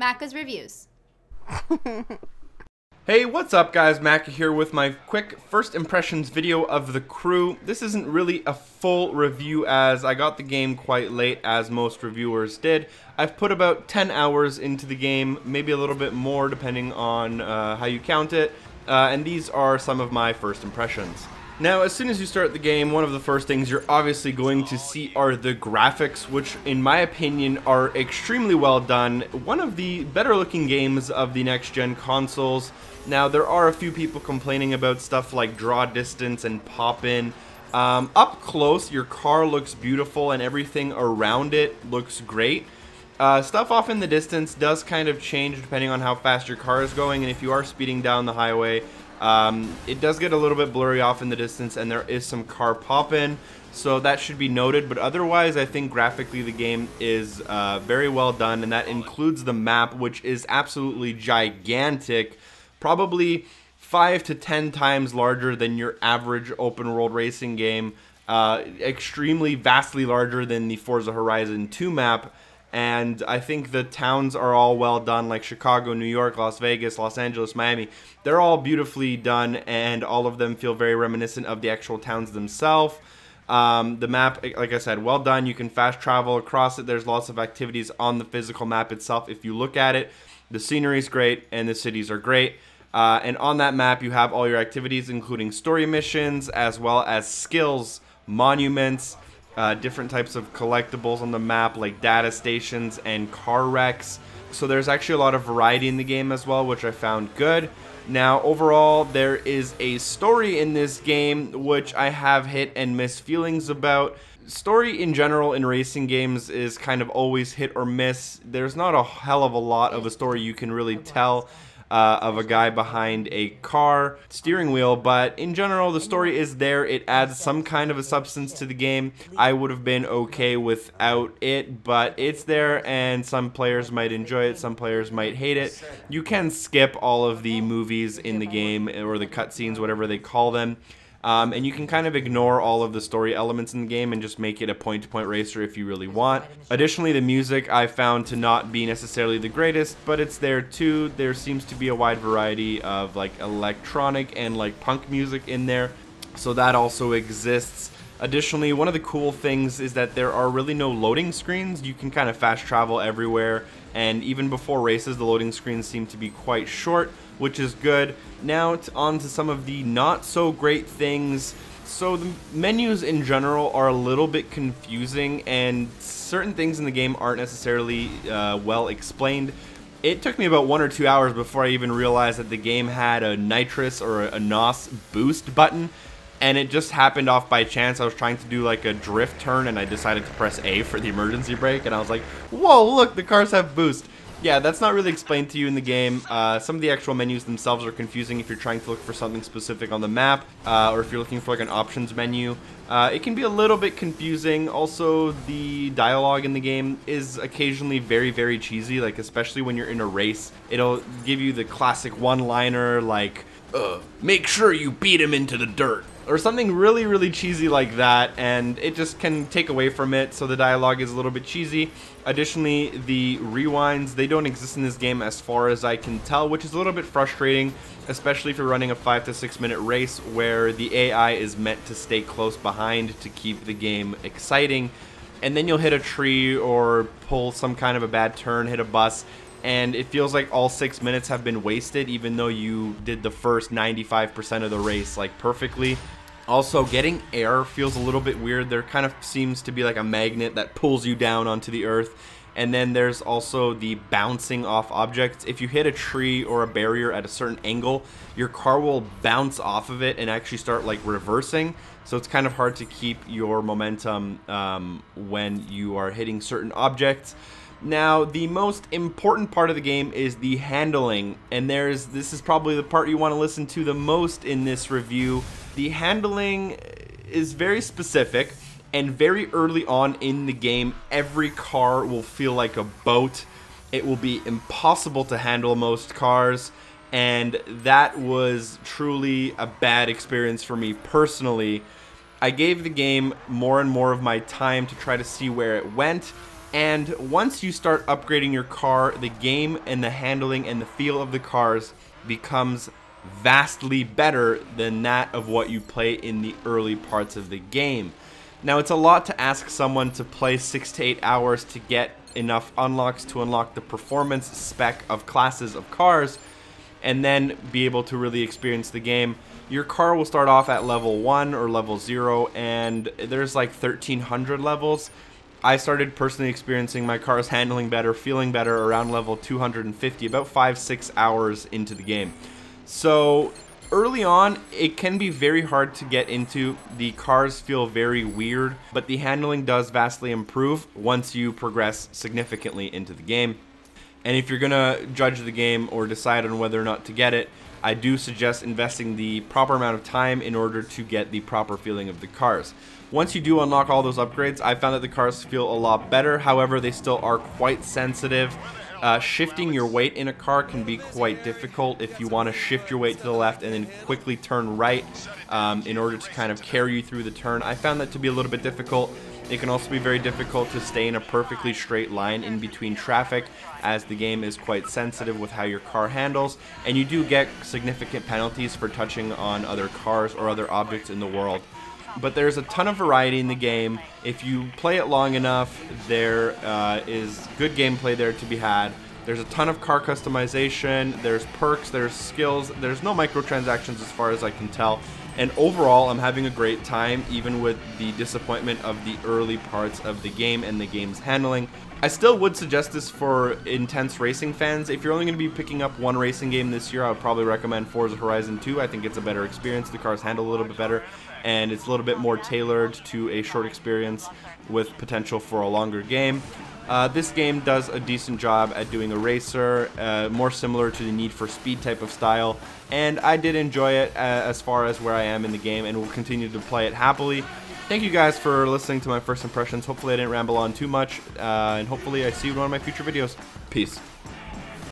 Macca's Reviews. Hey, what's up guys? Macca here with my quick first impressions video of The Crew. This isn't really a full review as I got the game quite late, as most reviewers did. I've put about 10 hours into the game, maybe a little bit more depending on how you count it, and these are some of my first impressions. Now, as soon as you start the game, one of the first things you're obviously going to see are the graphics, which in my opinion are extremely well done. One of the better looking games of the next gen consoles. Now, there are a few people complaining about stuff like draw distance and pop in. Up close, your car looks beautiful and everything around it looks great. Stuff off in the distance does kind of change depending on how fast your car is going, and if you are speeding down the highway, it does get a little bit blurry off in the distance and there is some car pop-in, so that should be noted. But otherwise, I think graphically the game is very well done, and that includes the map, which is absolutely gigantic, probably 5 to 10 times larger than your average open world racing game, extremely vastly larger than the Forza Horizon 2 map. And I think the towns are all well done, like Chicago, New York, Las Vegas, Los Angeles, Miami. They're all beautifully done, and all of them feel very reminiscent of the actual towns themselves. The map, like I said, well done. You can fast travel across it. There's lots of activities on the physical map itself if you look at it. The scenery is great, and the cities are great. And on that map, you have all your activities, including story missions, as well as skills, monuments, different types of collectibles on the map, like data stations and car wrecks. So there's actually a lot of variety in the game as well, which I found good. Now, overall, there is a story in this game, which I have hit and miss feelings about. Story in general in racing games is kind of always hit or miss. There's not a hell of a lot of a story you can really tell of a guy behind a car steering wheel, but in general the story is there. It adds some kind of a substance to the game. I would have been okay without it, but it's there, and some players might enjoy it, some players might hate it. You can skip all of the movies in the game, or the cutscenes, whatever they call them. And you can kind of ignore all of the story elements in the game and just make it a point-to-point racer if you really want. Additionally, the music I found to not be necessarily the greatest, but it's there too. There seems to be a wide variety of like electronic and like punk music in there, so that also exists. Additionally, one of the cool things is that there are really no loading screens. You can kind of fast travel everywhere, and even before races, the loading screens seem to be quite short, which is good. Now on to some of the not so great things. So the menus in general are a little bit confusing, and certain things in the game aren't necessarily well explained. It took me about 1 or 2 hours before I even realized that the game had a nitrous or a NOS boost button, and it just happened off by chance. I was trying to do like a drift turn and I decided to press A for the emergency brake, and I was like, whoa, look, the cars have boost. Yeah, that's not really explained to you in the game. Some of the actual menus themselves are confusing if you're trying to look for something specific on the map, or if you're looking for like an options menu. It can be a little bit confusing. Also, the dialogue in the game is occasionally very, very cheesy, like especially when you're in a race. It'll give you the classic one-liner like, make sure you beat him into the dirt, or something really, really cheesy like that, and it just can take away from it, so the dialogue is a little bit cheesy. Additionally, the rewinds, they don't exist in this game as far as I can tell, which is a little bit frustrating, especially if you're running a 5 to 6 minute race where the AI is meant to stay close behind to keep the game exciting, and then you'll hit a tree or pull some kind of a bad turn, hit a bus, and it feels like all 6 minutes have been wasted, even though you did the first 95% of the race like perfectly. Also, getting air feels a little bit weird. There kind of seems to be like a magnet that pulls you down onto the earth. And then there's also the bouncing off objects. If you hit a tree or a barrier at a certain angle, your car will bounce off of it and actually start like reversing. So it's kind of hard to keep your momentum when you are hitting certain objects. Now, the most important part of the game is the handling, and this is probably the part you want to listen to the most in this review. The handling is very specific, and very early on in the game, every car will feel like a boat. It will be impossible to handle most cars, and that was truly a bad experience for me personally. I gave the game more and more of my time to try to see where it went, And once you start upgrading your car, the game and the handling and the feel of the cars becomes vastly better than that of what you play in the early parts of the game. Now, it's a lot to ask someone to play 6 to 8 hours to get enough unlocks to unlock the performance spec of classes of cars and then be able to really experience the game. Your car will start off at level 1 or level 0, and there's like 1,300 levels. I started personally experiencing my car's handling better, feeling better around level 250, about 5-6 hours into the game. So early on, it can be very hard to get into. The cars feel very weird, but the handling does vastly improve once you progress significantly into the game. And if you're gonna judge the game or decide on whether or not to get it, I do suggest investing the proper amount of time in order to get the proper feeling of the cars. Once you do unlock all those upgrades, I found that the cars feel a lot better. However, they still are quite sensitive. Shifting your weight in a car can be quite difficult if you want to shift your weight to the left and then quickly turn right in order to kind of carry you through the turn. I found that to be a little bit difficult. It can also be very difficult to stay in a perfectly straight line in between traffic, as the game is quite sensitive with how your car handles, and you do get significant penalties for touching on other cars or other objects in the world. But there's a ton of variety in the game. If you play it long enough, there is good gameplay there to be had. There's a ton of car customization, there's perks, there's skills, there's no microtransactions as far as I can tell. And overall, I'm having a great time, even with the disappointment of the early parts of the game and the game's handling. I still would suggest this for intense racing fans. If you're only going to be picking up one racing game this year, I would probably recommend Forza Horizon 2. I think it's a better experience. The cars handle a little bit better, and it's a little bit more tailored to a short experience with potential for a longer game. This game does a decent job at doing a racer, more similar to the Need for Speed type of style, and I did enjoy it as far as where I am in the game, and will continue to play it happily. Thank you guys for listening to my first impressions. Hopefully I didn't ramble on too much, and hopefully I see you in one of my future videos. Peace.